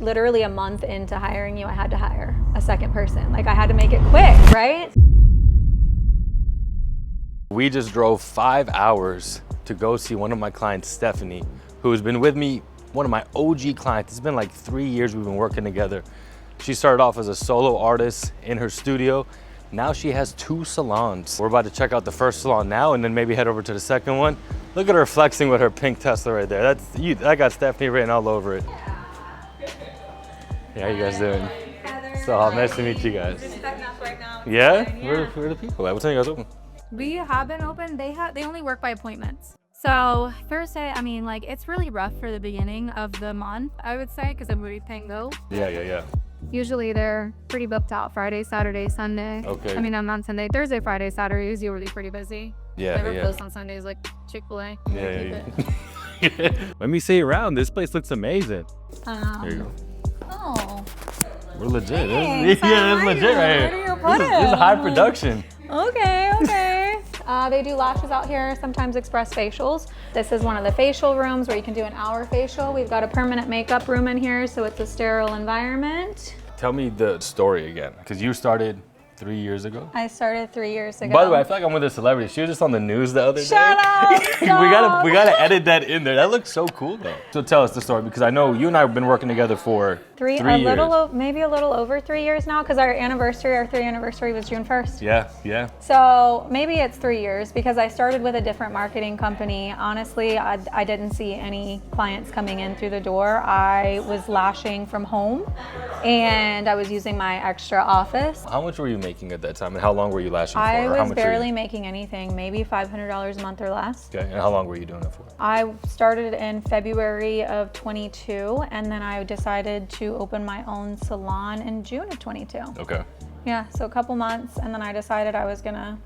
Literally a month into hiring you, I had to hire a second person. Like I had to make it quick, right? We just drove 5 hours to go see one of my clients, Stephanie, who has been with me, one of my OG clients. It's been like 3 years we've been working together. She started off as a solo artist in her studio. Now she has 2 salons. We're about to check out the first salon now and then maybe head over to the second one. Look at her flexing with her pink Tesla right there. That got Stephanie written all over it. Yeah, how you guys doing? Heather, So nice to meet you guys. Just setting up right now. Yeah? Where are the people at? What time you guys open? We have been open. They only work by appointments. So Thursday, I mean, like it's really rough for the beginning of the month, I would say, because everybody's paying bills. Yeah. Usually they're pretty booked out Friday, Saturday, Sunday. Okay. I mean, I'm not Sunday. Thursday, Friday, Saturday is usually pretty busy. Never Yeah. closed on Sundays like Chick-fil-A. Yeah. Let me see around. This place looks amazing. There you go. Oh. We're legit. Thanks. Yeah, it's legit right Where do here. you put This it? is high production. Okay. They do lashes out here, sometimes express facials. This is one of the facial rooms where you can do an hour facial. We've got a permanent makeup room in here, so it's a sterile environment. Tell me the story again, because you started 3 years ago. I started 3 years ago. By the way, I feel like I'm with a celebrity. She was just on the news the other day. Shut up! we gotta edit that in there. That looks so cool though. So tell us the story, because I know you and I have been working together for three years. Maybe a little over 3 years now, because our 3rd anniversary was June 1st. Yeah. So maybe it's 3 years, because I started with a different marketing company. Honestly, I didn't see any clients coming in through the door. I was lashing from home and I was using my extra office. How much were you making at that time, and how long were you lashing for? I Or how was much barely making anything, maybe $500 a month or less. Okay, and how long were you doing it for? I started in February of 22, and then I decided to open my own salon in June of 22. Okay. Yeah, so a couple months, and then I decided I was gonna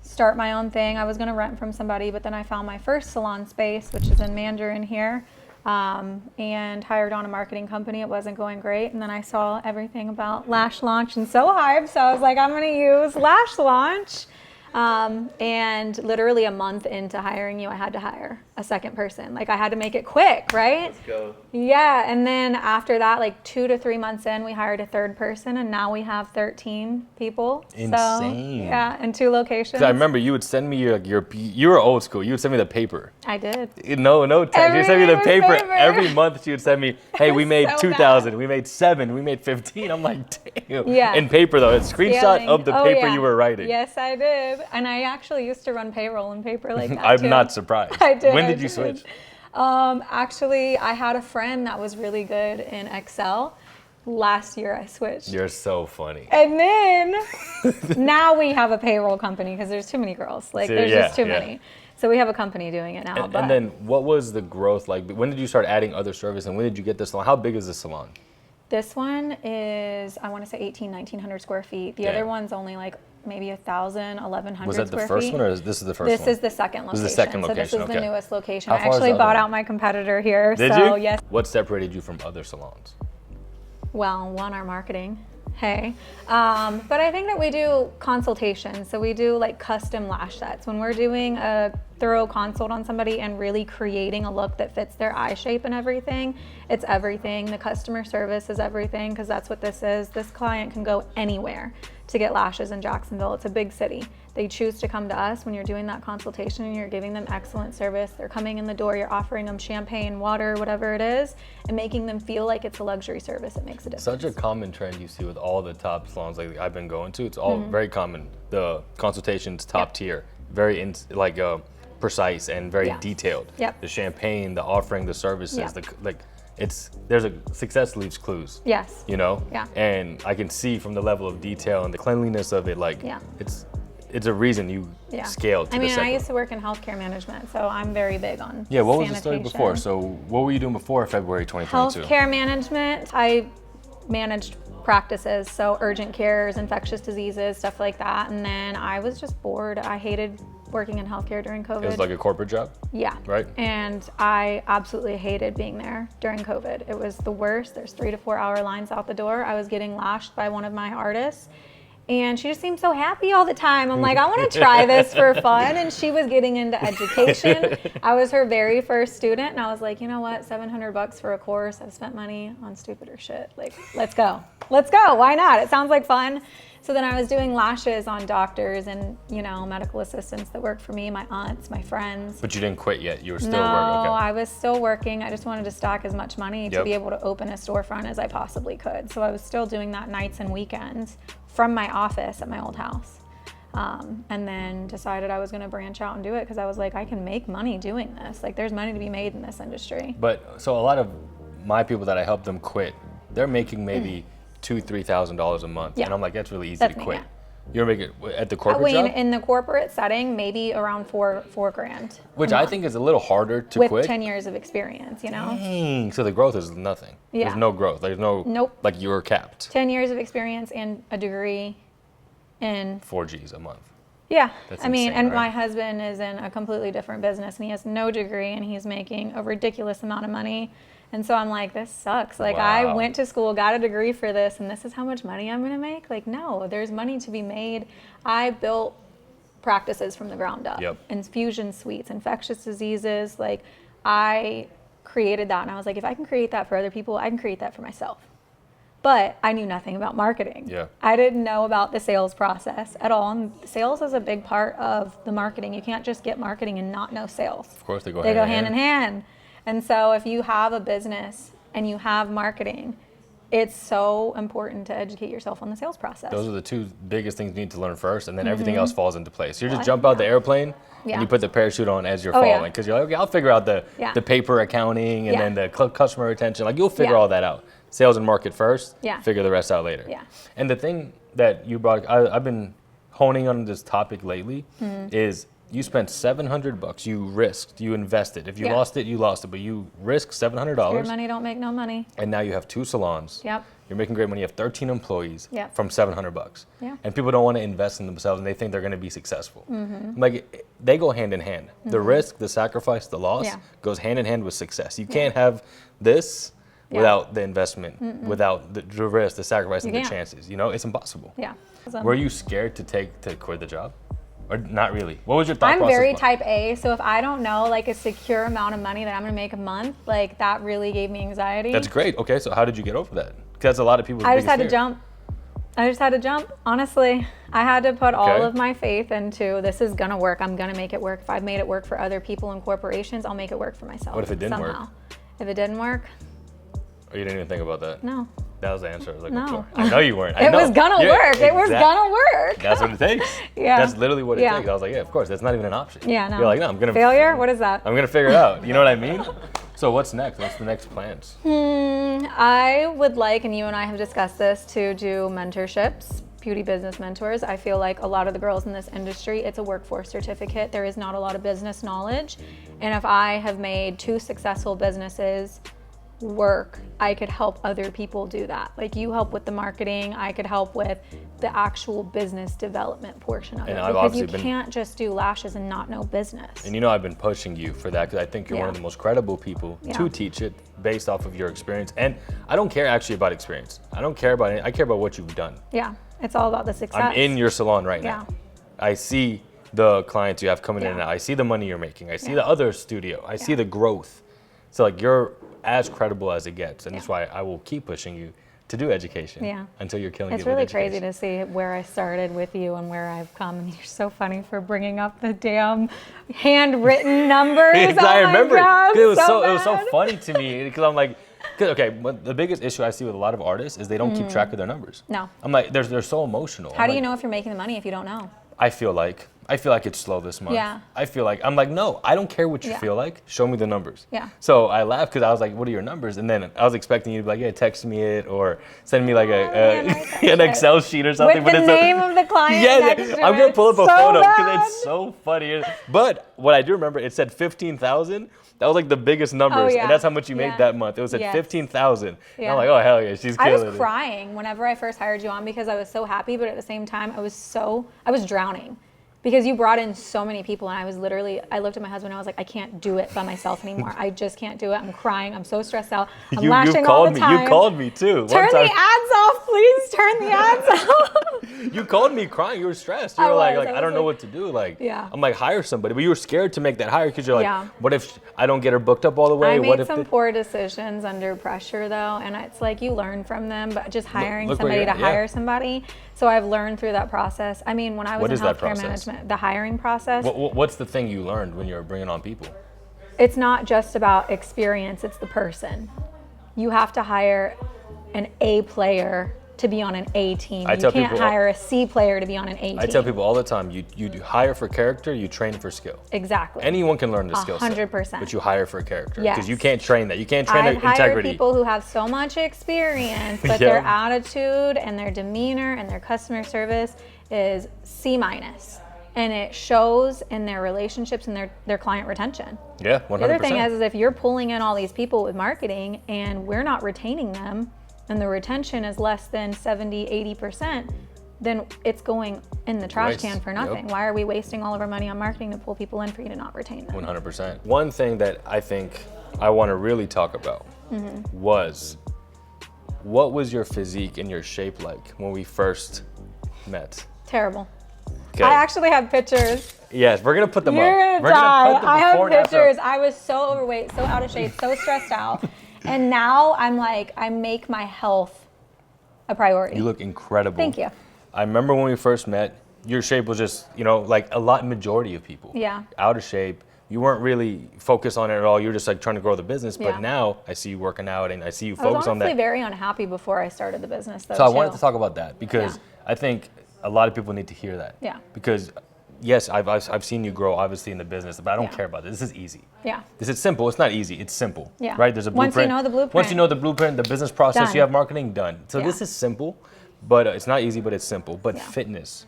start my own thing. I was gonna rent from somebody, but then I found my first salon space, which is in Mandarin here, and hired on a marketing company. It wasn't going great, and then I saw everything about Lash Launch and Sohayb, so I was like, I'm gonna use Lash Launch. And literally a month into hiring you, I had to hire a second person. Like I had to make it quick, right? Let's go. Yeah, and then after that, like 2 to 3 months in, we hired a third person, and now we have 13 people. Insane. So, yeah, in 2 locations. I remember you would send me you were old school. You would send me the paper. I did. No text. You send me the Everything was paper paper. every month. She would send me, hey, we made so 2,000, we made 7, we made 15. I'm like, damn. Yeah. In paper though, a screenshot Scaling. of the Oh, paper yeah. you were writing. Yes, I did. And I actually used to run payroll in paper like that I'm too. not surprised. I did. When I did you did. switch? Actually, I had a friend that was really good in Excel. Last year I switched. You're so funny. And then now we have a payroll company because there's too many girls. Like there's just too many. So we have a company doing it now. And then what was the growth like? When did you start adding other services, and when did you get this salon? How big is this salon? This one is, I want to say 1,900 square feet. The other one's only like maybe 1,000, 1,100 Was that square the first feet. one, or this is the first one? This is the second location. This is the second So this location, is the okay. newest location. How I far is actually the other bought one? out my competitor here. Did so you? yes. What separated you from other salons? Well, one, our marketing. Hey. But I think that we do consultations. So we do like custom lash sets. When we're doing a thorough consult on somebody and really creating a look that fits their eye shape and everything, it's everything. The customer service is everything, because that's what this is. This client can go anywhere to get lashes in Jacksonville. It's a big city. They choose to come to us when you're doing that consultation and you're giving them excellent service. They're coming in the door, you're offering them champagne, water, whatever it is, and making them feel like it's a luxury service. It makes a difference. Such a common trend you see with all the top salons like I've been going to. It's all very common. The consultation's top tier, very precise and very detailed. Yep. The champagne, the offering, the services, there's a success leaves clues. Yes. You know? Yeah. And I can see from the level of detail and the cleanliness of it, it's a reason you scaled to I the mean, second. I used to work in healthcare management, so I'm very big on Yeah, what was the story sanitation. before? So what were you doing before February 2022? Healthcare management. I managed practices, so urgent cares, infectious diseases, stuff like that. And then I was just bored. I hated working in healthcare during COVID. It was like a corporate job? Yeah. Right? And I absolutely hated being there during COVID. It was the worst. There's 3 to 4 hour lines out the door. I was getting lashed by one of my artists, And she just seemed so happy all the time. I'm like, I want to try this for fun. And she was getting into education. I was her very first student. And I was like, you know what? $700 for a course. I've spent money on stupider shit. Like, let's go. Let's go. Why not? It sounds like fun. So then I was doing lashes on doctors and, you know, medical assistants that worked for me, my aunts, my friends. But you didn't quit yet. You were still No, working. Okay. I was still working. I just wanted to stack as much money to be able to open a storefront as I possibly could. So I was still doing that nights and weekends from my office at my old house. And then decided I was going to branch out and do it because I was like, I can make money doing this. Like, there's money to be made in this industry. But so a lot of my people that I help them quit, they're making maybe $2,000-$3,000 a month. Yeah. And I'm like, that's really easy That's to me, quit. yeah. You're making at the corporate job? In the corporate setting, maybe around four grand. Which I think is a little harder to with quit. 10 years of experience, you know? Dang. So the growth is nothing. Yeah. There's no growth. There's no, Nope. like you're capped. 10 years of experience and a degree in 4Gs a month. Yeah, That's I mean, insane, and right? my husband is in a completely different business and he has no degree and he's making a ridiculous amount of money. And so I'm like, this sucks. Like, I Wow. went to school, got a degree for this, and this is how much money I'm gonna make? Like, no, there's money to be made. I built practices from the ground up. Yep. Infusion suites, infectious diseases. Like, I created that and I was like, if I can create that for other people, I can create that for myself. But I knew nothing about marketing. Yeah. I didn't know about the sales process at all. And sales is a big part of the marketing. You can't just get marketing and not know sales. Of course they go They hand go in hand in hand. And so if you have a business and you have marketing, it's so important to educate yourself on the sales process. Those are the two biggest things you need to learn first, and then everything else falls into place. You just Well, jump out the airplane Yeah. and you put the parachute on as you're Oh, yeah. falling, because you're like, okay, I'll figure out the paper accounting and Yeah. then the customer retention. Like, you'll figure Yeah. all that out. Sales and market first. Yeah. Figure the rest out later. Yeah. And the thing that you brought, I've been honing on this topic lately, is you spent $700. You risked. You invested. If you Yeah. lost it, you lost it. But you risked Your $700, money don't make no money. and now you have 2 salons. Yep. You're making great money. You have 13 employees Yep. from $700. Yeah. And people don't want to invest in themselves, and they think they're going to be successful. Like, they go hand in hand. The risk, the sacrifice, the loss Yeah. goes hand in hand with success. You can't have this Yeah. without the investment, without the risk, the sacrifice, and You the can't. chances. You know, it's impossible. Yeah. Were you scared to quit the job, or not really? What was your thought I'm process? very type A, so if I don't know like a secure amount of money that I'm gonna make a month, like that really gave me anxiety. That's great. Okay, so how did you get over that? Because a lot of people. I just had to jump. I just had to jump. Honestly, I had to put all Okay. of my faith into this is gonna work. I'm gonna make it work. If I've made it work for other people and corporations, I'll make it work for myself. What if it didn't work? somehow. If it didn't work, Or you didn't even think about that? no. That was the answer I was looking No. for. I know you weren't. I It know. was gonna Yeah, work. It was exact- gonna work. That's what it takes. Yeah. That's literally what it Yeah. takes. I was like, yeah, of course. That's not even an option. Yeah, no. You're like, no, I'm gonna Failure? What is that? I'm gonna figure it out. You know what I mean? So what's next? What's the next plans? I would like, and you and I have discussed this, to do mentorships, beauty business mentors. I feel like a lot of the girls in this industry, it's a workforce certificate. There is not a lot of business knowledge. And if I have made 2 successful businesses work, I could help other people do that. Like, you help with the marketing, I could help with the actual business development portion of And it. I've Because you obviously been- can't just do lashes and not know business. And you know I've been pushing you for that, because I think you're one of Yeah. the most credible people Yeah. to teach it based off of your experience. And I don't care actually about experience. I don't care about it. I care about what you've done. Yeah, it's all about the success. I'm in your salon right now. Yeah. I see the clients you have coming in Yeah. and out. I see the money you're making. I see Yeah. the other studio. I see the growth. So like, you're as credible as it gets. And that's why I will keep pushing you to do education until you're killing it It's with really education. crazy to see where I started with you and where I've come. And you're so funny for bringing up the damn handwritten numbers. Because Oh I my remember God, it was so bad. funny to me, because I'm like, 'cause, okay, but the biggest issue I see with a lot of artists is they don't keep track of their numbers. No. I'm like, they're so emotional. How I'm do you like, know if you're making the money if you don't know? I feel like it's slow this month. Yeah. I'm like, no, I don't care what you Yeah. feel like. Show me the numbers. Yeah. So I laughed because I was like, what are your numbers? And then I was expecting you to be like, yeah, text me it or send me like man, I hate that an shit. Excel sheet or something. With the it's name of the client Yeah, next to I'm gonna it. pull up a So photo because bad. it's so funny. But what I do remember, it said 15,000. That was like the biggest numbers, yeah. and that's how much you made Yeah. that month. It was at Yes. 15,000. And Yeah. I'm like, oh hell yeah, she's I killing was it. crying whenever I first hired you on because I was so happy, but at the same time, I was drowning. Because you brought in so many people, and I looked at my husband and I was like, I can't do it by myself anymore. I just can't do it. I'm crying. I'm so stressed out. I'm lashing all the time. You called me too. Turn One time- the ads off, please. Turn the ads off. You called me crying. You were stressed. You I were like, was I don't know what to do. Like, Yeah. I'm like, hire somebody. But you were scared to make that hire because you're like, Yeah. what if I don't get her booked up all the way? I What made if some poor decisions under pressure though, and it's like you learn from them, but just hiring look where somebody you're to at, yeah. hire somebody. So I've learned through that process. I mean, when I was What in is that healthcare process? management, the hiring process, What's the thing you learned when you were bringing on people? it's not just about experience, it's the person. You have to hire an A player to be on an A team. You can't hire a C player to be on an A team. I tell people all the time, you do hire for character, you train for skill. Exactly. Anyone can learn the skill set. 100%. But you hire for character. Yes. Because you can't train that. You can't train I've their hired integrity. people who have so much experience, but Yeah. their attitude and their demeanor and their customer service is C-. And it shows in their relationships and their client retention. Yeah, 100%. The other thing is if you're pulling in all these people with marketing and we're not retaining them, and the retention is less than 70, 80%, then it's going in the trash Waste. can for nothing. Yep. Why are we wasting all of our money on marketing to pull people in for you to not retain them? 100%. One thing that I think I want to really talk about was, what was your physique and your shape like when we first met? Terrible. Okay. I actually have pictures. Yes, we're gonna put them You're up. gonna We're die. gonna put the I have before and after pictures. up. I was so overweight, so out of shape, so stressed out. And now I'm like, I make my health a priority. You look incredible. Thank you. I remember when we first met, your shape was just, like majority of people. Yeah. Out of shape. You weren't really focused on it at all. You were just like trying to grow the business. Yeah. But now I see you working out and I see you I was focused on honestly that. very unhappy before I started the business though, So I too. wanted to talk about that because Yeah. I think a lot of people need to hear that. Yeah. Because yes, I've seen you grow obviously in the business, but I don't Yeah. care about this. This is easy. Yeah. This is simple. It's not easy. It's simple. Yeah. Right? There's a blueprint. Once you know the blueprint. Once you know the blueprint, the business process, Done. you have marketing done. So Yeah. this is simple, but it's not easy, but it's simple. But Yeah. fitness,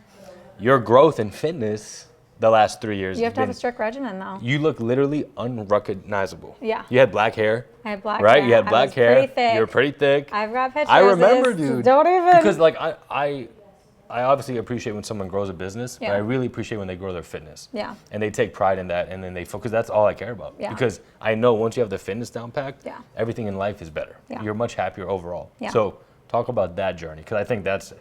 your growth in fitness the last 3 years. You have to have a been- strict regimen though. You look literally unrecognizable. Yeah. You had black hair. I had black Right? hair. You had I black was hair. pretty thick. You were pretty thick. I've got pictures. I of remember, this. dude. Don't even. Because like I obviously appreciate when someone grows a business, but Yeah. I really appreciate when they grow their fitness. Yeah. And they take pride in that, and then they focus. That's all I care about. Yeah. Because I know once you have the fitness down packed, Yeah. everything in life is better. Yeah. You're much happier overall. Yeah. So talk about that journey, because I think that's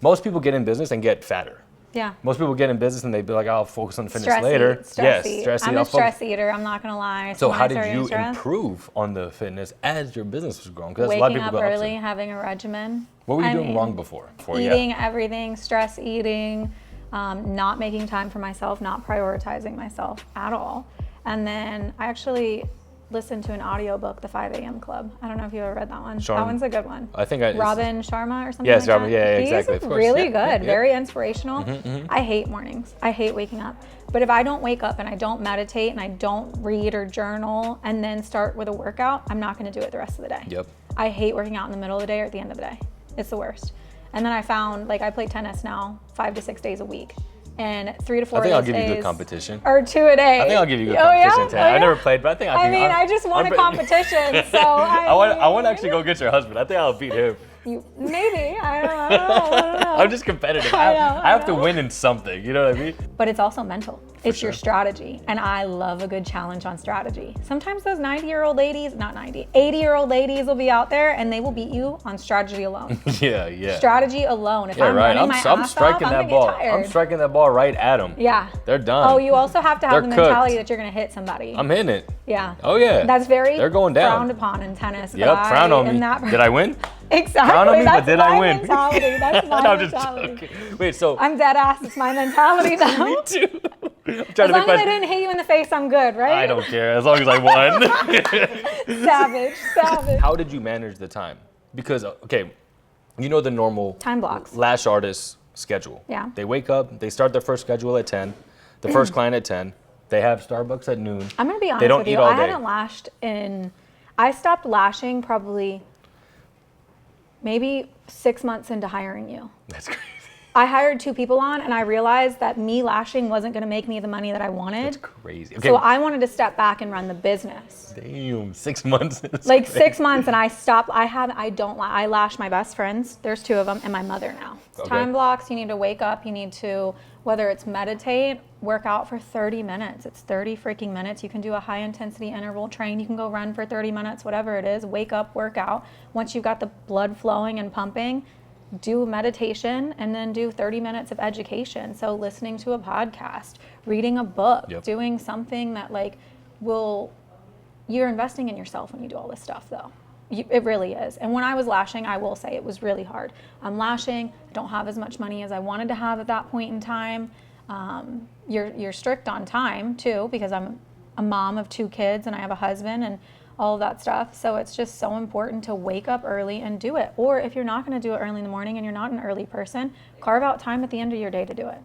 most people get in business and get fatter. Yeah. Most people get in business and they be like, I'll focus on fitness Stress later. eat, stress eat. stress eat. I'm I'll a focus- stress eater. I'm not gonna lie. So when how I did started you getting stressed, improve on the fitness as your business was growing? Because a lot of waking people up go early, upset. having a regimen. What were you I doing mean, wrong before? Eating everything, stress eating, not making time for myself, not prioritizing myself at all. And then I actually listened to an audiobook, The 5 a.m. Club. I don't know if you ever read that one. Sharma. That one's a good one. I think it's- Robin Sharma or something Yes, like Robin, that. yeah, He's exactly, of course. really Yeah, good, yeah. very inspirational. Mm-hmm, I hate mornings. I hate waking up. But if I don't wake up and I don't meditate and I don't read or journal and then start with a workout, I'm not going to do it the rest of the day. Yep. I hate working out in the middle of the day or at the end of the day. It's the worst. And then I found, like, I play tennis now 5 to 6 days a week. And 3 to 4 I think I'll of those give you good days competition. Or 2 a day. I think I'll give you good Oh, competition. yeah? Today. Oh, I yeah? never played, but I think I mean, I just won a competition, so I want to actually go get your husband. I think I'll beat him. Maybe. I don't know. I'm just competitive. I know, I have to win in something. You know what I mean? But it's also mental. It's your sure. strategy. And I love a good challenge on strategy. Sometimes those 90-year-old ladies, not 90, 80-year-old ladies will be out there and they will beat you on strategy alone. Yeah, yeah. Strategy alone. If Yeah, I'm right. running my I'm ass striking off, I'm that gonna ball. get tired. I'm striking that ball right at them. Yeah. They're done. Oh, you also have to have the They're mentality cooked. that you're gonna hit somebody. I'm hitting it. Yeah. Oh yeah. That's very They're going down. frowned upon in tennis. but Yep, frown on in me. that- Did I win? Exactly. Frown on me, That's but did my I win? mentality. That's my No, I'm just mentality. joking. Wait, so I'm dead ass. It's my mentality though. me too. I'm trying As to long make as I didn't hit you in the face, I'm good, right? I don't care as long as I won. Savage. How did you manage the time? Because okay, you know the normal Time blocks. lash artist schedule. Yeah. They wake up, they start their first schedule at 10, the first client at 10. They have Starbucks at noon. I'm gonna be honest They don't with eat you. all I day. haven't lashed in. I stopped lashing probably maybe 6 months into hiring you. That's crazy. I hired 2 people on, and I realized that me lashing wasn't gonna make me the money that I wanted. That's crazy. Okay. So I wanted to step back and run the business. Damn, 6 months. That's Like crazy. 6 months, and I stopped. I lash my best friends. There's 2 of them, and my mother now. Okay. Time blocks. You need to wake up. You need to, whether it's meditate, work out for 30 minutes. It's 30 freaking minutes. You can do a high intensity interval train. You can go run for 30 minutes, whatever it is. Wake up, work out. Once you've got the blood flowing and pumping, do meditation and then do 30 minutes of education. So listening to a podcast, reading a book, doing something that like you're investing in yourself when you do all this stuff though. It really is. And when I was lashing, I will say it was really hard. I'm lashing, I don't have as much money as I wanted to have at that point in time. You're strict on time too, because I'm a mom of 2 kids and I have a husband and all of that stuff. So it's just so important to wake up early and do it. Or if you're not going to do it early in the morning and you're not an early person, carve out time at the end of your day to do it.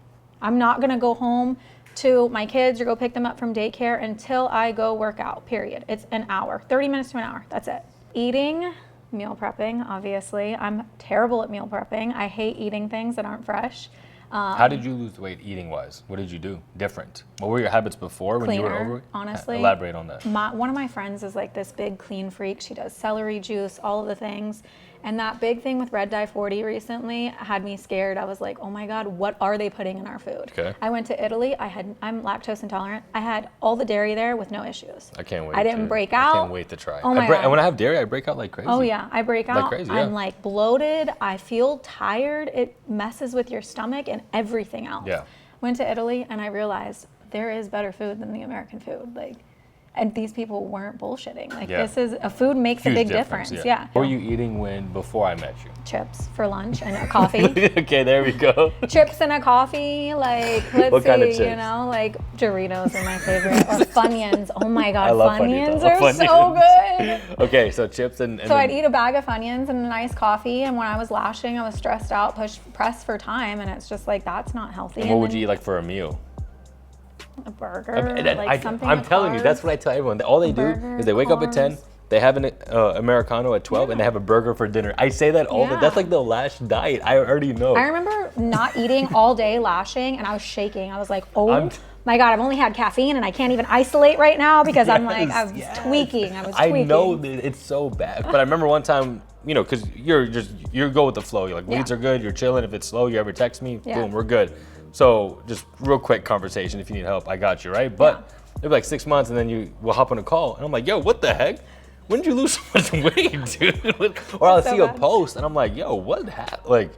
I'm not going to go home to my kids or go pick them up from daycare until I go work out, period. It's an hour, 30 minutes to an hour. That's it. Eating, meal prepping, obviously. I'm terrible at meal prepping. I hate eating things that aren't fresh. How did you lose weight eating wise? What did you do different? What were your habits before when you were over? Honestly. Elaborate on that. One of my friends is like this big clean freak. She does celery juice, all of the things. And that big thing with Red Dye 40 recently had me scared. I was like, oh my God, what are they putting in our food? Okay. I went to Italy. I'm lactose intolerant. I had all the dairy there with no issues. I can't wait. I didn't break out. I can't wait to try. Oh my God. When I have dairy, I break out like crazy. Oh yeah, I break out. Like crazy, yeah. I'm like bloated. I feel tired. It messes with your stomach and everything else. Yeah. Went to Italy and I realized there is better food than the American food. Like, and these people weren't bullshitting. Like this is a food makes a big difference. Yeah. What were you eating before I met you? Chips for lunch and a coffee. Okay, there we go. Chips and a coffee. Like what kind of chips? You know, like Doritos are my favorite. Or Funyuns. Oh my God, I love Funyuns are so good. Okay, so chips and so I'd eat a bag of Funyuns and a nice coffee. And when I was lashing, I was stressed out, pressed for time, and it's just like that's not healthy. And what would you eat like for a meal? A burger, something. I'm telling you, that's what I tell everyone. All they do is they wake up at 10, they have an Americano at 12, and they have a burger for dinner. I say that all the time. That's like the Lash diet. I already know. I remember not eating all day lashing, and I was shaking. I was like, oh my God, I've only had caffeine, and I can't even isolate right now because I'm like, I was tweaking. I know that it's so bad. But I remember one time, you know, because you go with the flow. You're like, leads are good, you're chilling. If it's slow, you ever text me, boom, we're good. So just real quick conversation. If you need help, I got you, right? But it'll be like 6 months and then we'll hop on a call. And I'm like, yo, what the heck? When did you lose so much weight, dude? Or I'll see a post and I'm like, yo, what happened? Like,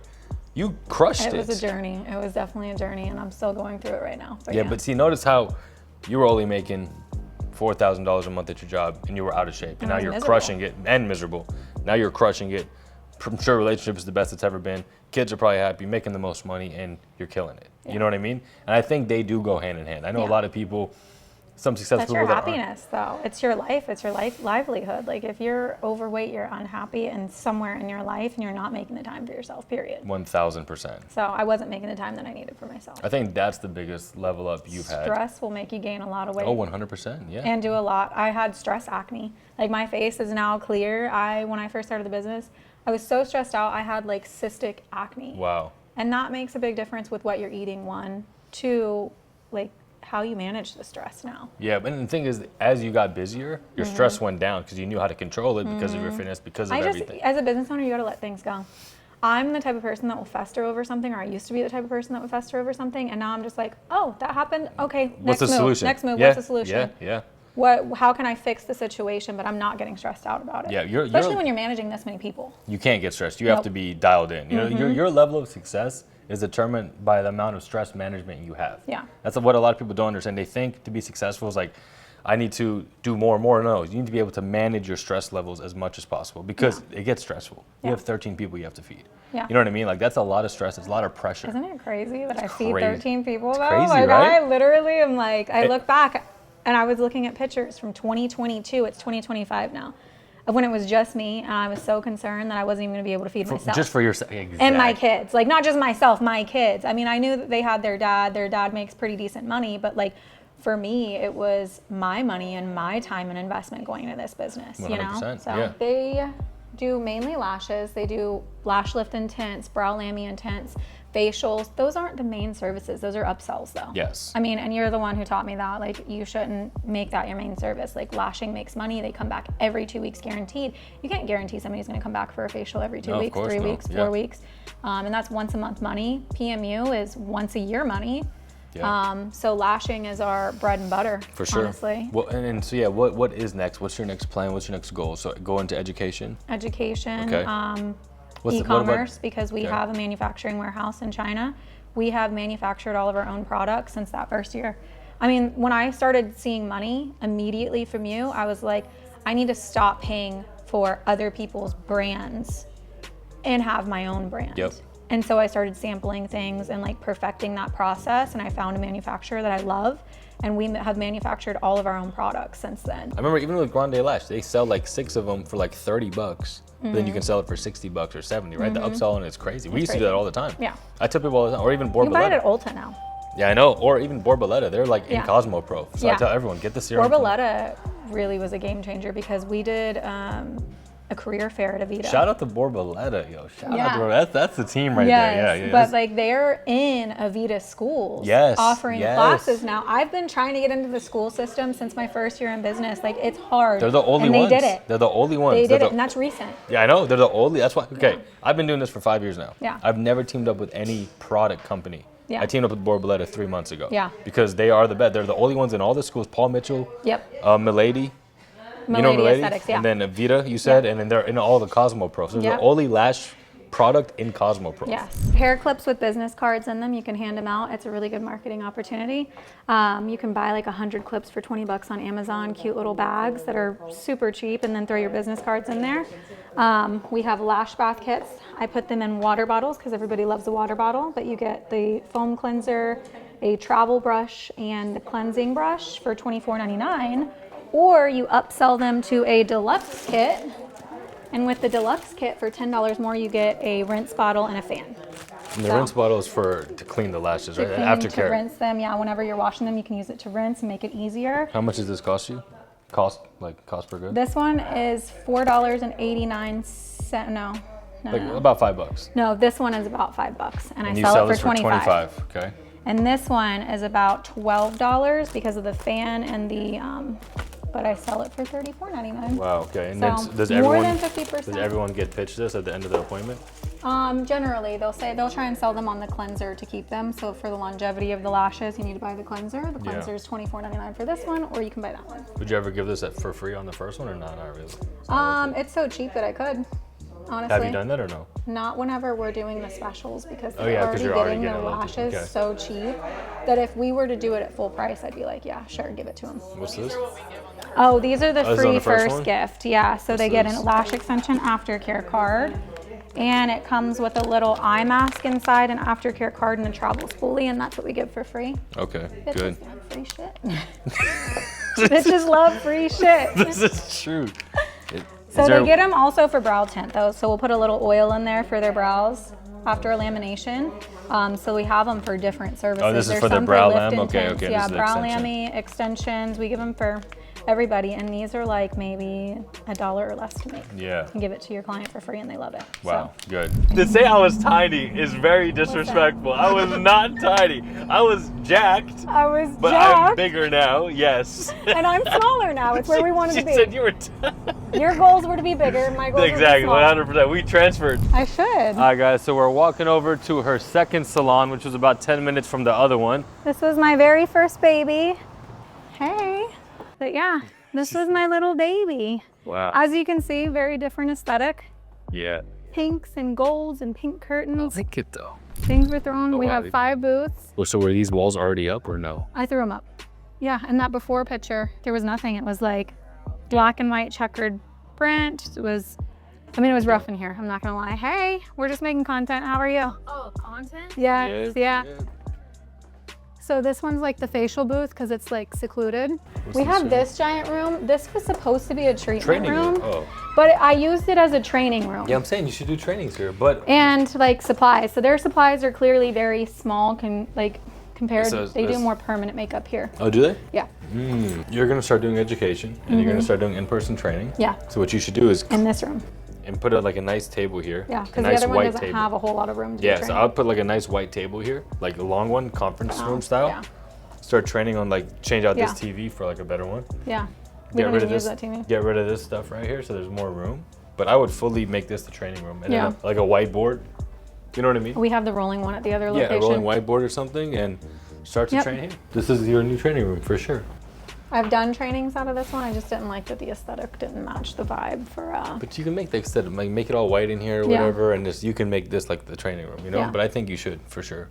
you crushed it. It was a journey. It was definitely a journey and I'm still going through it right now. But see, notice how you were only making $4,000 a month at your job and you were out of shape. And now you're crushing it and miserable. Now you're crushing it. I'm sure relationship is the best it's ever been. Kids are probably happy, making the most money, and you're killing it. You know what I mean? And I think they do go hand in hand. I know a lot of people, some successful people. That's your happiness, though. It's your life. It's your livelihood. Like if you're overweight, you're unhappy, and somewhere in your life, and you're not making the time for yourself. Period. 1,000%. So I wasn't making the time that I needed for myself. I think that's the biggest level up you've had. Stress will make you gain a lot of weight. Oh, 100%. Yeah. And do a lot. I had stress acne. Like my face is now clear. When I first started the business, I was so stressed out, I had like cystic acne. Wow. And that makes a big difference with what you're eating, 1. 2, like how you manage the stress now. Yeah, but the thing is, as you got busier, your stress went down because you knew how to control it because of your fitness, because of everything. As a business owner, you gotta let things go. I'm the type of person that will fester over something, or I used to be the type of person that would fester over something, and now I'm just like, oh, that happened, okay, what's the solution? Next move, what's the solution? Yeah. How can I fix the situation, but I'm not getting stressed out about it? Yeah, especially when you're managing this many people. You can't get stressed. You have to be dialed in. You know, your level of success is determined by the amount of stress management you have. Yeah. That's what a lot of people don't understand. They think to be successful is like, I need to do more and more. No, you need to be able to manage your stress levels as much as possible because it gets stressful. You have 13 people you have to feed. Yeah. You know what I mean? Like that's a lot of stress. It's a lot of pressure. Isn't it crazy that I feed 13 people though? Crazy, like right? I literally am like, I look back and I was looking at pictures from 2022. It's 2025 now. Of when it was just me, and I was so concerned that I wasn't even going to be able to feed myself. Just for yourself, exactly. And my kids. Like, not just myself, my kids. I mean, I knew that they had their dad. Their dad makes pretty decent money, but like, for me, it was my money and my time and investment going into this business, 100%, you know? So they do mainly lashes. They do lash lift and tints, brow lamy and tints, facials. Those aren't the main services. Those are upsells though. Yes. I mean, and you're the one who taught me that. Like, you shouldn't make that your main service. Like, lashing makes money. They come back every 2 weeks guaranteed. You can't guarantee somebody's gonna come back for a facial every 2 weeks, 3 weeks, 4 weeks. And that's once a month money. PMU is once a year money. Yeah. So lashing is our bread and butter, for sure. Honestly. Well, and so what is next? What's your next plan? What's your next goal? So go into education. Education. Okay. e-commerce because we have a manufacturing warehouse in China. We have manufactured all of our own products since that first year. I mean, when I started seeing money immediately from you, I was like, I need to stop paying for other people's brands and have my own brand. Yep. And so I started sampling things and like perfecting that process, and I found a manufacturer that I love, and we have manufactured all of our own products since then. I remember even with Grande Lash, they sell like 6 of them for like $30. But then you can sell it for $60 or 70, right? The upsell on it is crazy. We used to do that all the time. Yeah. I tell people all the time, or even Borboleta. You buy it at Ulta now. Yeah, I know. Or even Borboleta. They're like in Yeah. Cosmo Pro. So I tell everyone, get the serum. Borboleta really was a game changer because we did a career fair at Avita. Shout out to Borboleta, yo. Shout out to Borboleta. That's the team right there. Yeah, But like they're in Avita schools offering classes now. I've been trying to get into the school system since my first year in business. Like it's hard. They're the only ones. They did it. They're the only ones. They did it, and that's recent. Yeah, I know. They're the only. That's why. Okay, I've been doing this for 5 years now. Yeah. I've never teamed up with any product company. Yeah. I teamed up with Borboleta 3 months ago. Yeah. Because they are the best. They're the only ones in all the schools. Paul Mitchell. Yep. Milady. Milady Aesthetics, yeah. And then Avita, you said, and then they're in all the Cosmo Pro. So they're the only lash product in Cosmo Pro. Yes. Hair clips with business cards in them. You can hand them out. It's a really good marketing opportunity. You can buy like 100 clips for $20 on Amazon, cute little bags that are super cheap, and then throw your business cards in there. We have lash bath kits. I put them in water bottles because everybody loves a water bottle, but you get the foam cleanser, a travel brush, and the cleansing brush for $24.99. Or you upsell them to a deluxe kit, and with the deluxe kit for $10 more, you get a rinse bottle and a fan. And the rinse bottle is to clean the lashes, right? Aftercare. To rinse them, yeah. Whenever you're washing them, you can use it to rinse and make it easier. How much does this cost you? Cost per good? This one is $4.89. No. Like about $5. No, this one is about $5, and I you sell it for $25. Okay. And this one is about $12 because of the fan and the. But I sell it for $34.99. Wow. Okay. And so then does more than 50%. Does everyone get pitched this at the end of the appointment? Generally, they'll try and sell them on the cleanser to keep them. So for the longevity of the lashes, you need to buy the cleanser. The cleanser is $24.99 for this one, or you can buy that one. Would you ever give this for free on the first one or not? Not really. It's so cheap that I could. Honestly. Have you done that or no? Not whenever we're doing the specials because you're already getting the lashes so cheap that if we were to do it at full price, I'd be like, yeah, sure, give it to them. What's this? Oh, these are the free the first gift. Yeah, so they get a lash extension aftercare card, and it comes with a little eye mask inside, an aftercare card, and a travel spoolie, and that's what we give for free. Okay, Bitches good. love free shit. Bitches love free shit. This is true. So they get them also for brow tint though. So we'll put a little oil in there for their brows after a lamination. So we have them for different services. Oh, this is There's for the some brow lift lam? and Okay, tints. okay. Yeah, This is the brow extension. lammy extensions. We give them for everybody, and these are like maybe $1 or less to make. Yeah. And give it to your client for free, and they love it. Wow, good. To say I was tiny is very disrespectful. I was not tiny. I was jacked. I was But I'm bigger now, yes. and I'm smaller now. It's where we wanted to be. She said you were Your goals were to be bigger. My goals Exactly, were to be smaller. 100%. We transferred. I should. All right, guys, so we're walking over to her second salon, which was about 10 minutes from the other one. This was my very first baby. Hey. But yeah, this was my little baby. Wow. As you can see, very different aesthetic. Yeah. Pinks and golds and pink curtains. I like it though. Things were thrown. We wow. have 5 booths. Well, so were these walls already up or no? I threw them up. Yeah, and that before picture, there was nothing. It was like black and white checkered print. It was rough in here. I'm not gonna lie. Hey, we're just making content. How are you? Oh, content? Yeah. So this one's like the facial booth because it's like secluded. We have this giant room. This was supposed to be a treatment room, Oh. but I used it as a training room. Yeah, I'm saying you should do trainings here, but And like supplies. So their supplies are clearly very small compared. They do more permanent makeup here. Oh, do they? Yeah. You're gonna start doing education, and you're gonna start doing in-person training. Yeah. So what you should do is In this room. and put like a nice table here. Yeah, a because nice the other one white doesn't table. have a whole lot of room to do Yeah, so training. I'll put like a nice white table here, like a long one, conference room style. Yeah. Start training on like change out this Yeah. TV for like a better one. Yeah. We don't even use that TV. Get rid of this stuff right here, so there's more room. But I would fully make this the training room, and Yeah. then like a whiteboard. You know what I mean? We have the rolling one at the other Yeah, location. a rolling whiteboard or something, and start to Yep. train here. This is your new training room for sure. I've done trainings out of this one. I just didn't like that the aesthetic didn't match the vibe for. But you can make the aesthetic, like make it all white in here or Yeah. whatever, and just you can make this like the training room, you know. Yeah. But I think you should for sure.